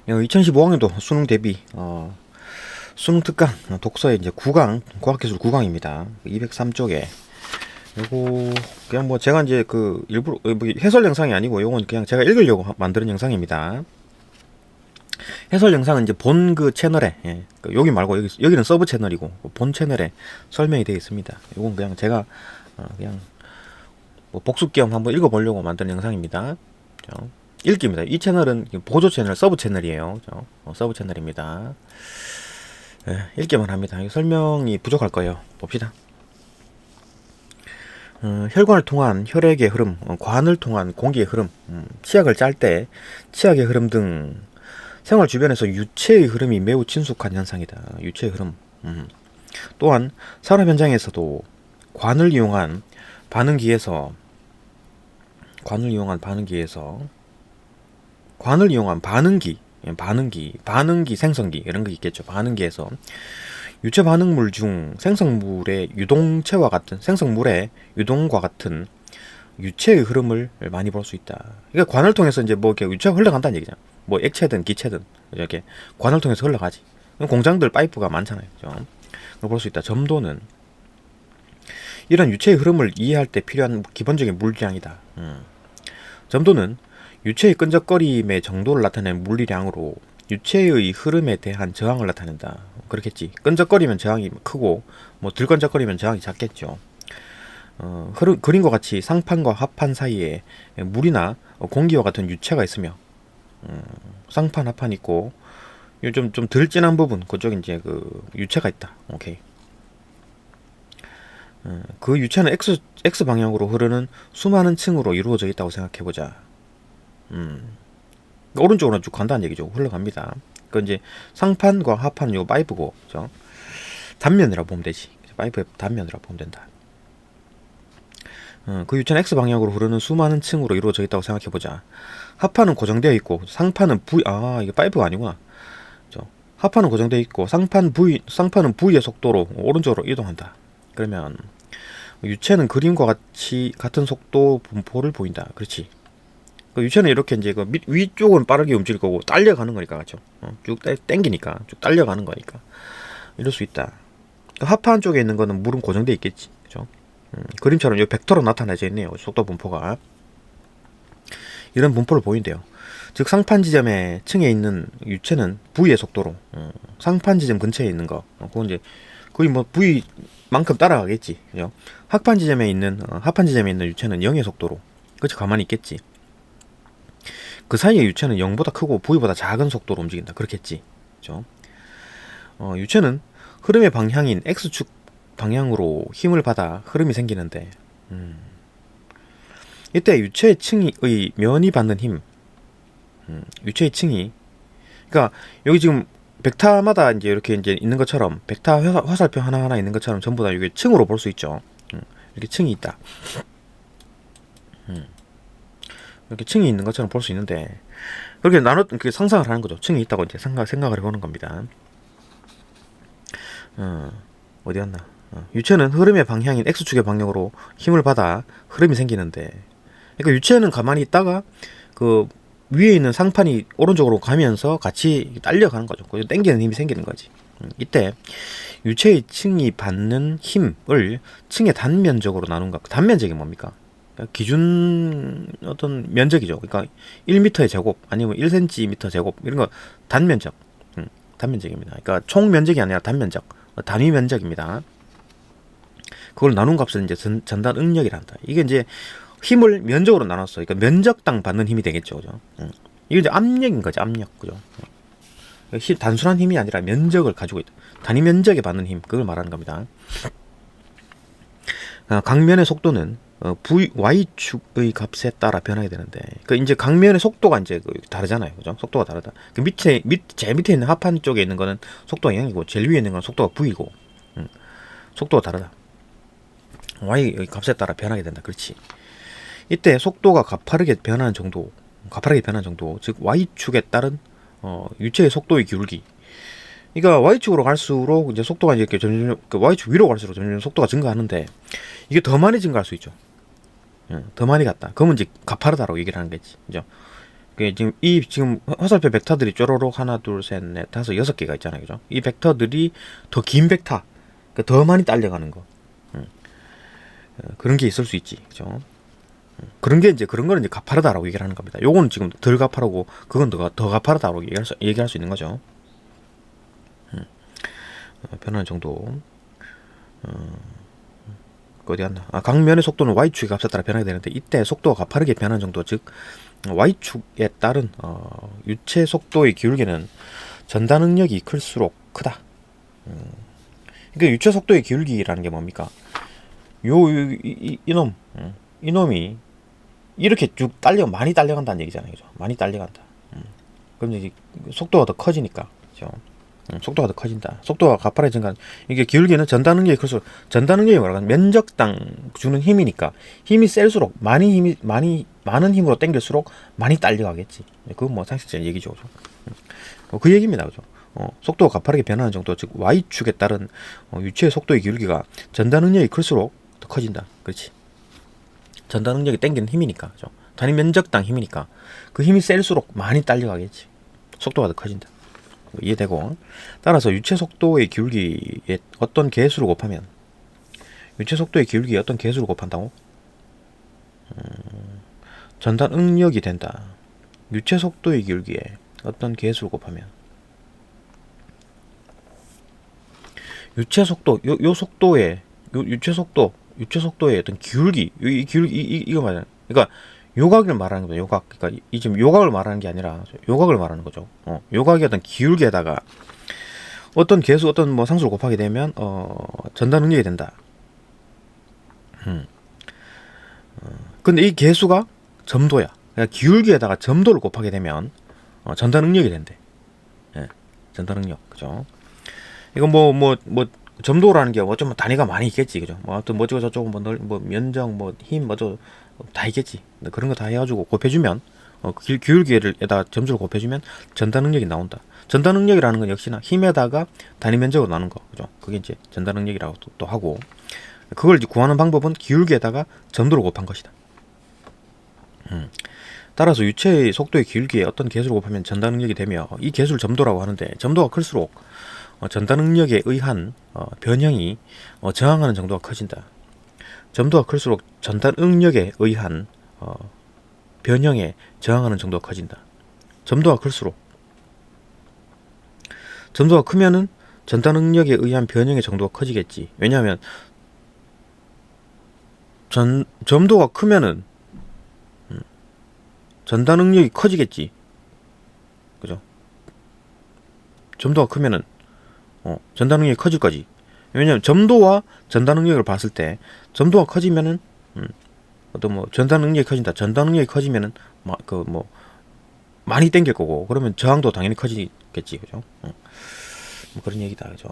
2015학년도 수능 대비 수능 특강 독서의 이제 9강 과학기술 9강입니다. 203쪽에 요거 그냥 뭐 제가 이제 그 일부러 뭐 해설 영상이 아니고 요건 그냥 제가 읽으려고 만드는 영상입니다. 해설 영상은 이제 본 그 채널에 여기 말고 여기는 서브 채널이고 본 채널에 설명이 되어 있습니다. 요건 그냥 제가 그냥 뭐 복습 겸 한번 읽어보려고 만든 영상입니다. 읽기입니다. 이 채널은 보조 채널, 서브 채널이에요. 서브 채널입니다. 읽기만 합니다. 설명이 부족할 거예요. 봅시다. 혈관을 통한 혈액의 흐름, 관을 통한 공기의 흐름, 치약을 짤 때 치약의 흐름 등 생활 주변에서 유체의 흐름이 매우 친숙한 현상이다. 유체의 흐름. 또한 산업 현장에서도 관을 이용한 반응기에서 반응기 생성기 이런 거 있겠죠. 반응기에서 유체 반응물 중 생성물의 유동과 같은 유체의 흐름을 많이 볼 수 있다. 그러니까 관을 통해서 이제 뭐 이렇게 유체가 흘러간다는 얘기잖아. 뭐 액체든 기체든 이렇게 관을 통해서 흘러가지. 공장들 파이프가 많잖아요. 그걸 볼 수 있다. 점도는 이런 유체의 흐름을 이해할 때 필요한 기본적인 물량이다. 점도는 유체의 끈적거림의 정도를 나타내는 물리량으로 유체의 흐름에 대한 저항을 나타낸다. 그렇겠지. 끈적거리면 저항이 크고 뭐 들끈적거리면 저항이 작겠죠. 그림과 같이 상판과 하판 사이에 물이나 공기와 같은 유체가 있으며 상판, 하판 있고 좀 덜 진한 부분 그쪽 이제 그 유체가 있다. 오케이. 그 유체는 X 방향으로 흐르는 수많은 층으로 이루어져 있다고 생각해보자. 오른쪽으로 쭉 간다는 얘기죠. 흘러갑니다. 그 이제 상판과 하판은 요 파이프고, 그죠? 단면이라고 보면 되지. 파이프의 단면이라고 보면 된다. 그 유체는 X 방향으로 흐르는 수많은 층으로 이루어져 있다고 생각해보자. 하판은 고정되어 있고 상판은 이게 파이프가 아니구나. 그죠? 하판은 고정되어 있고 상판은 V의 속도로 오른쪽으로 이동한다. 그러면 유체는 그림과 같은 속도 분포를 보인다. 그렇지. 그 유체는 이렇게 이제 그 위쪽은 빠르게 움직일 거고 딸려가는 거니까, 그렇죠? 쭉 땡기니까 쭉 딸려가는 거니까 이럴 수 있다. 그 하판 쪽에 있는 거는 물은 고정돼 있겠지, 그렇죠? 그림처럼 이 벡터로 나타나져 있네요. 속도 분포가 이런 분포를 보인대요. 즉 상판 지점의 층에 있는 유체는 V의 속도로 상판 지점 근처에 있는 거, 그건 이제 거의 뭐 V만큼 따라가겠지, 그죠? 하판 지점에 있는 유체는 0의 속도로, 그렇지, 가만히 있겠지. 그 사이의 유체는 0보다 크고 V보다 작은 속도로 움직인다. 그렇겠지. 그죠? 유체는 흐름의 방향인 X축 방향으로 힘을 받아 흐름이 생기는데, 이때 유체의 층의 면이 받는 힘, 유체의 층이, 그러니까 여기 지금 벡터마다 이제 이렇게 이제 있는 것처럼, 벡터 화살표 하나하나 있는 것처럼 전부 다 이게 층으로 볼 수 있죠. 이렇게 층이 있다. 이렇게 층이 있는 것처럼 볼 수 있는데, 그렇게 그렇게 상상을 하는 거죠. 층이 있다고 이제 생각을 해보는 겁니다. 어디였나? 유체는 흐름의 방향인 X축의 방향으로 힘을 받아 흐름이 생기는데, 그러니까 유체는 가만히 있다가 그 위에 있는 상판이 오른쪽으로 가면서 같이 딸려가는 거죠. 그래서 당기는 힘이 생기는 거지. 이때 유체의 층이 받는 힘을 층의 단면적으로 나눈 것. 단면적이 뭡니까? 기준 어떤 면적이죠. 그러니까 1m의 제곱 아니면 1cm 제곱 이런 거 단면적, 단면적입니다. 그러니까 총 면적이 아니라 단면적, 단위 면적입니다. 그걸 나눈 값을 이제 전달 응력이란다. 이게 이제 힘을 면적으로 나눴어. 그러니까 면적당 받는 힘이 되겠죠, 그죠? 이게 이제 압력인 거지, 압력, 그죠? 단순한 힘이 아니라 면적을 가지고 있다. 단위 면적에 받는 힘, 그걸 말하는 겁니다. 강면의 속도는 Y축의 값에 따라 변하게 되는데, 그 이제 강면의 속도가 이제 다르잖아요. 그죠? 속도가 다르다. 그 제일 밑에 있는 하판 쪽에 있는 거는 속도가 0이고, 제일 위에 있는 건 속도가 V이고, 속도가 다르다. Y의 값에 따라 변하게 된다. 그렇지. 이때 속도가 가파르게 변하는 정도, 즉 Y축에 따른 유체의 속도의 기울기. 그러니까 Y축으로 갈수록 이제 속도가 이렇게 점점 Y축 위로 갈수록 점점 속도가 증가하는데, 이게 더 많이 증가할 수 있죠. 더 많이 갔다. 그러면 이제 가파르다라고 얘기를 하는 거지. 그죠? 지금 화살표 벡터들이 쪼로록 하나, 둘, 셋, 넷, 다섯, 여섯 개가 있잖아요, 그죠? 이 벡터들이 더 긴 벡터, 그러니까 더 많이 딸려가는 거, 그런 게 있을 수 있지, 그죠? 그런 거는 이제 가파르다라고 얘기를 하는 겁니다. 요거는 지금 덜 가파르고, 그건 더 가파르다라고 얘기할 수 있는 거죠. 변하는 정도. 어디 갔나? 강면의 속도는 y축의 값에 따라 변하게 되는데, 이때 속도가 가파르게 변하는 정도, 즉 y축에 따른 유체 속도의 기울기는 전달 능력이 클수록 크다. 그러니까 유체 속도의 기울기라는 게 뭡니까? 이놈이 이렇게 쭉 많이 딸려간다는 얘기잖아요, 그죠? 많이 딸려간다. 그럼 이제 속도가 더 커지니까, 그죠? 속도가 더 커진다. 속도가 가파라진 건 이게 기울기는 전달 능력이 클수록, 전달 능력이 뭐라고 하면 면적당 주는 힘이니까, 힘이 셀수록 많은 힘으로 당길수록 많이 딸려가겠지. 그건 뭐 상식적인 얘기죠, 그죠? 그 얘기입니다, 그죠? 속도가 가파르게 변하는 정도, 즉 y축에 따른 유체의 속도의 기울기가 전달 능력이 클수록 더 커진다. 그렇지? 전달 능력이 당기는 힘이니까, 그죠? 단위 면적당 힘이니까 그 힘이 셀수록 많이 딸려가겠지. 속도가 더 커진다. 이해되고, 따라서 유체 속도의 기울기에 어떤 개수를 곱하면, 유체 속도의 기울기에 어떤 개수를 곱한다고? 전달 응력이 된다. 유체 속도의 기울기에 어떤 개수를 곱하면, 유체 속도, 유체 속도의 어떤 기울기, 이거 말이야. 그러니까 요각을 말하는 거죠. 요각. 그러니까 지금 요각을 말하는 게 아니라 요각을 말하는 거죠. 요각의 어떤 기울기에다가 어떤 개수, 어떤 뭐 상수를 곱하게 되면 전달 능력이 된다. 근데 이 개수가 점도야. 그러니까 기울기에다가 점도를 곱하게 되면 전달 능력이 된대. 예, 전달 능력, 그죠? 이건 뭐 점도라는 게 뭐 좀 단위가 많이 있겠지, 그죠? 뭐 하여튼 뭐저거 저쩌고 뭐 면적, 뭐 힘, 뭐저 다 있겠지. 그런 거 다 해가지고 곱해주면 기울기에다 점수를 곱해주면 전달 능력이 나온다. 전달 능력이라는 건 역시나 힘에다가 단위 면적으로 나눈 거, 그죠? 그게 이제 전달 능력이라고 또 하고, 그걸 이제 구하는 방법은 기울기에다가 점도를 곱한 것이다. 따라서 유체의 속도의 기울기에 어떤 개수를 곱하면 전달 능력이 되며, 이 개수를 점도라고 하는데, 점도가 클수록 전달 능력에 의한 변형이 저항하는 정도가 커진다. 점도가 클수록 전달 응력에 의한 변형에 저항하는 정도가 커진다. 점도가 클수록, 점도가 크면은 전달 응력에 의한 변형의 정도가 커지겠지. 왜냐하면 점도가 크면은 전달 응력이 커지겠지, 그죠? 점도가 크면은 전달 능력이 커질 거지. 왜냐면 점도와 전달 능력을 봤을 때, 점도가 커지면은 어떤 뭐 전달 능력이 커진다. 전달 능력이 커지면은 많이 땡길 거고, 그러면 저항도 당연히 커지겠지, 그죠? 뭐 그런 얘기다, 그죠?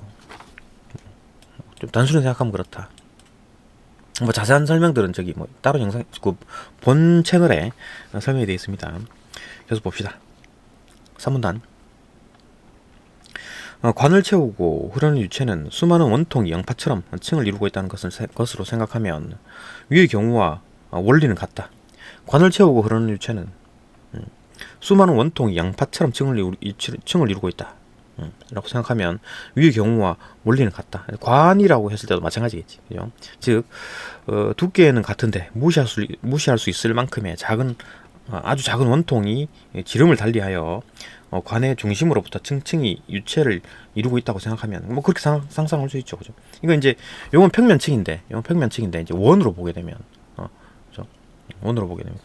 좀 단순히 생각하면 그렇다. 뭐 자세한 설명들은 저기 뭐 따로 영상 본 채널에 설명이 되어 있습니다. 계속 봅시다. 3문단. 관을 채우고 흐르는 유체는 수많은 원통이 양파처럼 층을 이루고 있다는 것으로 생각하면 위의 경우와 원리는 같다. 관을 채우고 흐르는 유체는 수많은 원통이 양파처럼 층을 이루고 있다. 라고 생각하면 위의 경우와 원리는 같다. 관이라고 했을 때도 마찬가지겠지, 그죠? 즉 두께는 같은데 무시할 수 있을 만큼의 아주 작은 원통이 지름을 달리하여 관의 중심으로부터 층층이 유체를 이루고 있다고 생각하면 뭐 그렇게 상상할 수 있죠, 그죠? 이거 이제 요건 평면층인데 이제 원으로 보게 되면 그죠? 원으로 보게 되면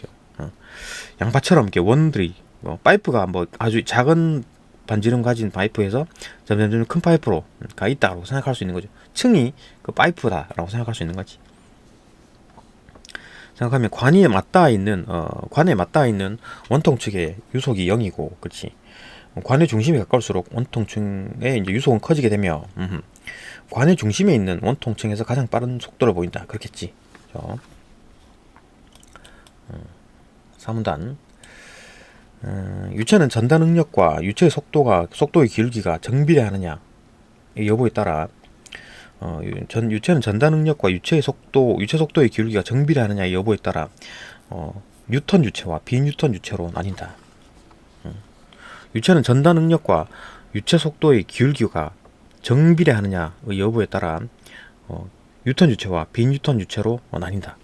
양파처럼 이렇게 원들이 파이프가 뭐 아주 작은 반지름 가진 파이프에서 점점 큰 파이프로 가 있다고 생각할 수 있는 거죠. 층이 그 파이프다라고 생각할 수 있는 거지. 생각하면 관에 맞닿아 있는 원통 측의 유속이 0이고, 그렇지? 관의 중심에 가까울수록 원통층의 이제 유속은 커지게 되며, 관의 중심에 있는 원통층에서 가장 빠른 속도를 보인다. 그렇겠지. 그렇죠? 3문단. 유체는 전달 능력과 유체의 속도의 기울기가 정비례하느냐 이 여부에 따라 유체는 전달 능력과 유체 속도의 기울기가 정비례하느냐의 여부에 따라 뉴턴 유체와 비뉴턴 유체로 나뉜다. 유체는 전달 능력과 유체 속도의 기울기가 정비례하느냐의 여부에 따라 뉴턴 유체와 비뉴턴 유체로 나뉜다.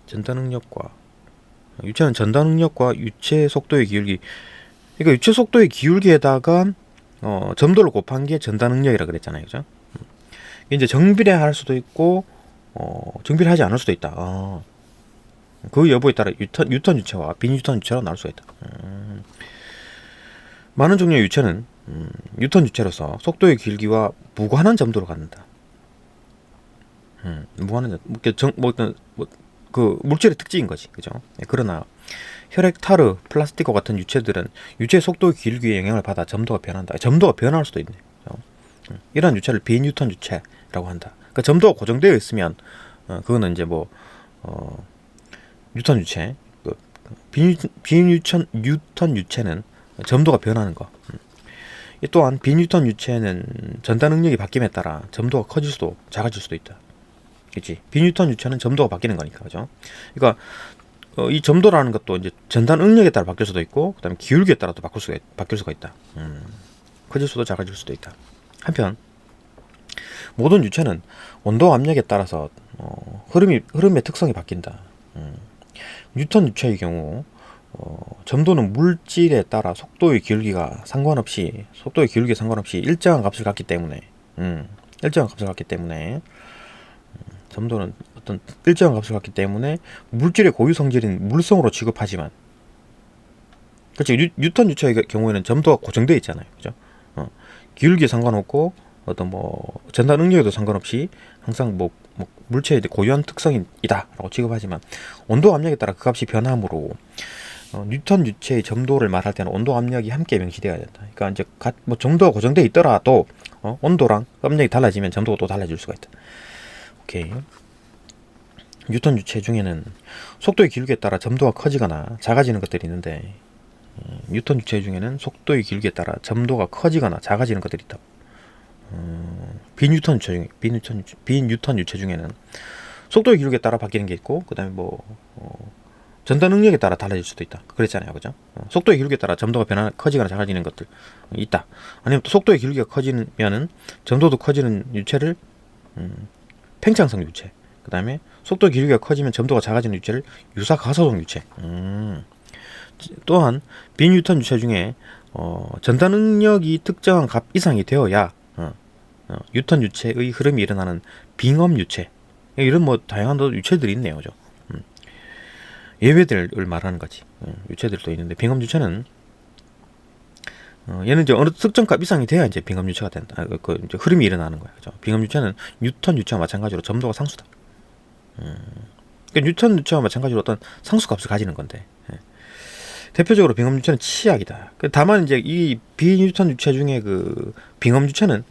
전달 능력과 유체는 전달 능력과 유체 속도의 기울기, 그러니까 유체 속도의 기울기에다가 점도를 곱한 게 전달 능력이라 그랬잖아요, 그죠? 이제 정비례할 수도 있고 정비례하지 않을 수도 있다. 그 여부에 따라 뉴턴 유체와 비뉴턴 유체로 나눌 수가 있다. 많은 종류의 유체는 뉴턴 유체로서 속도의 길기와 무관한 점도를 갖는다. 무관한 그 물질의 특징인 거지, 그죠? 그러나 혈액, 타르, 플라스틱과 같은 유체들은 유체의 속도의 길기에 영향을 받아 점도가 변한다. 점도가 변할 수도 있네. 그죠? 이러한 유체를 비뉴턴 유체라고 한다. 그러니까 점도가 고정되어 있으면 그거는 이제 뉴턴 유체, 비뉴턴 유체는 점도가 변하는 거. 이 또한 비뉴턴 유체는 전달 능력이 바뀜에 따라 점도가 커질 수도 작아질 수도 있다. 그렇지? 비뉴턴 유체는 점도가 바뀌는 거니까, 그죠? 그러니까 이 점도라는 것도 이제 전달 능력에 따라 바뀔 수도 있고, 그다음에 기울기에 따라도 바뀔 수가 있다. 커질 수도 작아질 수도 있다. 한편 모든 유체는 온도 압력에 따라서 흐름의 특성이 바뀐다. 뉴턴 유체의 경우 점도는 물질에 따라 속도의 기울기에 상관없이 일정한 값을 갖기 때문에 점도는 어떤 일정한 값을 갖기 때문에 물질의 고유 성질인 물성으로 취급하지만, 그렇지? 뉴턴 유체의 경우에는 점도가 고정되어 있잖아요, 그죠? 기울기에 상관없고 어떤 전달 능력에도 상관없이 항상 물체의 고유한 특성이다라고 취급하지만, 온도 압력에 따라 그 값이 변함으로 뉴턴 유체의 점도를 말할 때는 온도 압력이 함께 명시되어야 된다. 그러니까 이제 점도가 고정되어 있더라도 온도랑 압력이 달라지면 점도가 또 달라질 수가 있다. 오케이. 뉴턴 유체 중에는 속도의 기울기에 따라 점도가 커지거나 작아지는 것들이 있는데, 뉴턴 유체 중에는 속도의 기울기에 따라 점도가 커지거나 작아지는 것들이 있다. 비뉴턴 유체 중에는 속도의 기울기에 따라 바뀌는 게 있고, 그 다음에 전달 능력에 따라 달라질 수도 있다. 그랬잖아요, 그죠? 속도의 기울기에 따라 점도가 커지거나 작아지는 것들 있다. 아니면 또 속도의 기울기가 커지면은 점도도 커지는 유체를 팽창성 유체, 그 다음에 속도의 기울기가 커지면 점도가 작아지는 유체를 유사가소성 유체. 또한 비뉴턴 유체 중에 전달 능력이 특정한 값 이상이 되어야 뉴턴 유체의 흐름이 일어나는 빙엄 유체, 이런 다양한 유체들이 있네요, 그죠? 예외들을 말하는 거지. 유체들도 있는데, 빙엄 유체는 얘는 이제 어느 특정 값 이상이 돼야 이제 빙엄 유체가 된다. 이제 흐름이 일어나는 거야, 그죠? 빙엄 유체는 뉴턴 유체와 마찬가지로 점도가 상수다. 그러니까 뉴턴 유체와 마찬가지로 어떤 상수값을 가지는 건데, 대표적으로 빙엄 유체는 치약이다. 다만 이제 이 비뉴턴 유체 중에 그 빙엄 유체는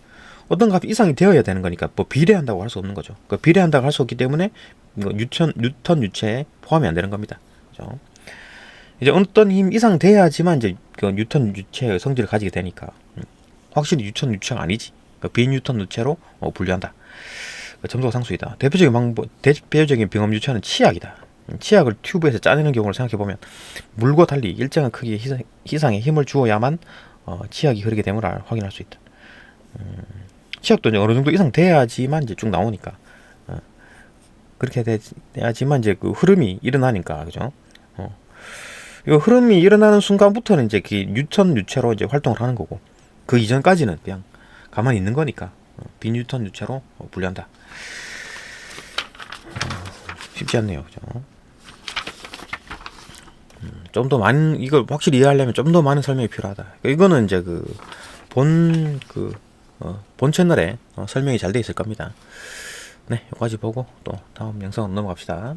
어떤 값 이상이 되어야 되는 거니까 비례한다고 할 수 없는 거죠. 비례한다고 할 수 없기 때문에 뉴턴 유체에 포함이 안 되는 겁니다. 그죠? 이제 어떤 힘 이상 돼야지만 이제 그 뉴턴 유체의 성질을 가지게 되니까 확실히 뉴턴 유체가 아니지. 비뉴턴 유체로 분류한다. 점도가 상수이다. 대표적인 빙엄 유체는 치약이다. 치약을 튜브에서 짜내는 경우를 생각해보면 물과 달리 일정한 크기의 희상에 힘을 주어야만 치약이 흐르게 됨을 확인할 수 있다. 치약도 이제 어느 정도 이상 돼야지만 이제 쭉 나오니까, 그렇게 돼야지만 이제 그 흐름이 일어나니까, 그죠? 이거 흐름이 일어나는 순간부터는 이제 그 뉴턴 유체로 이제 활동을 하는 거고, 그 이전까지는 그냥 가만히 있는 거니까 비뉴턴 유체로 분류한다. 쉽지 않네요, 그죠? 좀 더 많은, 이걸 확실히 이해하려면 좀 더 많은 설명이 필요하다. 이거는 이제 본 채널에 설명이 잘 돼 있을 겁니다. 네, 여기까지 보고 또 다음 영상으로 넘어갑시다.